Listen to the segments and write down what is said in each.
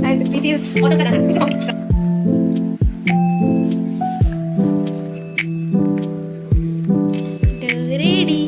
And this is watercolor. Ready.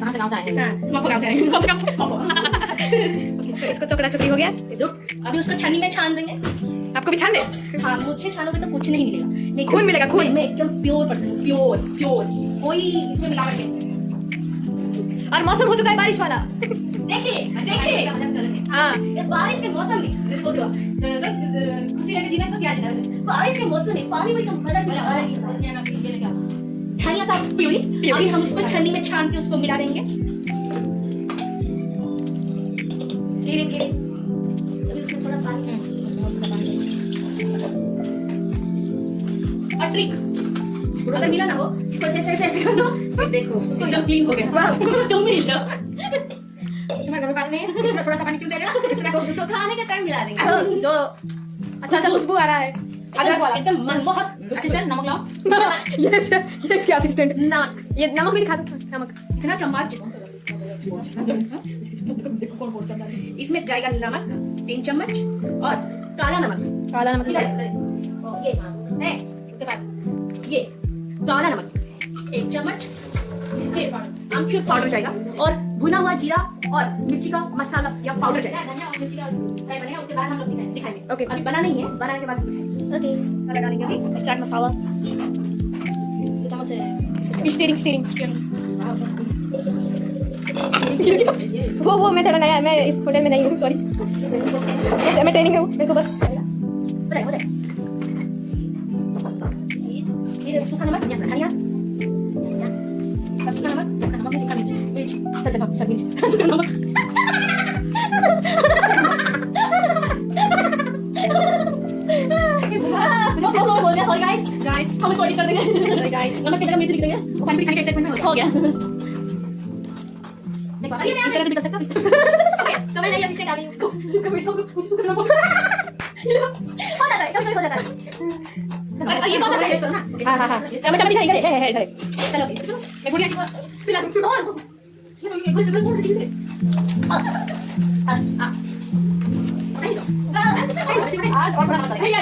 कहाँ से गाँव से आए हैं? मप्पो गाँव से आए हैं। तो इसको चकड़ा चकड़ी हो गया। अभी उसको छन्नी में छान देंगे। आपको भी छान दे? हाँ, मुझे छानोगे तो कुछ नहीं मिलेगा। खून मिलेगा, खून। मैं एकदम प्योर पर्सन, प्योर कोई इसमें मिलावट नहीं। और मौसम हो चुका है बारिश वाला। देखिए हाँ, ये बारिश के मौसम में इसको तो खुशी लगे जीना तो क्या जीना वैसे। बारिश के मौसम में पानी में मजा कुछ आ रही है। धनिया का प्यूरी अभी हम उसको छन्नी में छान के उसको मिला देंगे। धीरे अभी उसमें थोड़ा पानी है और ट्रिक अगर मिला ना हो इसको ऐसे कर दो, देखो एकदम क्लीन हो गया। तुम मिल जाओ तुम्हारे घर में थोड़ा सा पानी क्यों दे रहे हो? इतना को उसको खाने का टाइम मिला देंगे। जो अच्छा सा खुशबू आ रहा है। अगर एकदम मनमोहक सिस्टर नमक लाओ। ये इसके असिस्टेंट नमक, ये नमक भी दिखा दो। नमक इतना चम्मच इसमें जाएगा नमक 3 चम्मच और काला नमक इधर ये है उसके पास ये काला नमक 1 चम्मच, आमचूर पाउडर जाएगा और भुना हुआ जीरा और मिर्ची का मसाला या पाउडर जाएगा। धनिया और मिर्ची का बनेगा, उसके बाद हम लोग दिखाएंगे। ओके, अभी बना नहीं है, बनाने के बाद दिखाएंगे। ओके, लगा देंगे अभी चाट मसाला चम्मच से स्टीरिंग वो मैं थोड़ा नया है, मैं इस होटल में नहीं हूँ, सॉरी। मैं ट्रेनिंग हूँ, मेरे को बस हो जाए। ये सूखा नमक या धनिया सूखा नमक मिर्च चल मिर्च सूखा नमक सॉरी गाइस हम इसको एडिट कर देंगे। नमक की जगह मिर्च लिख देंगे, वो पानी खाने के एक्साइटमेंट में हो गया। देखो अभी मैं इस तरह से भी कर सकता हूं। ओके, तो मैं नई असिस्टेंट आ गई हूं। सूखा मिर्च को सूखा नमक हो जाता है, कब हो जाता है। और ये कौन सा है इसको ना? हां चम्मच दिखाई इधर है चलो मैं गुड़िया को पिला दूं। ये कुछ जगह मोड़ दीजिए। और बड़ा मत करिए।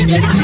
Gracias.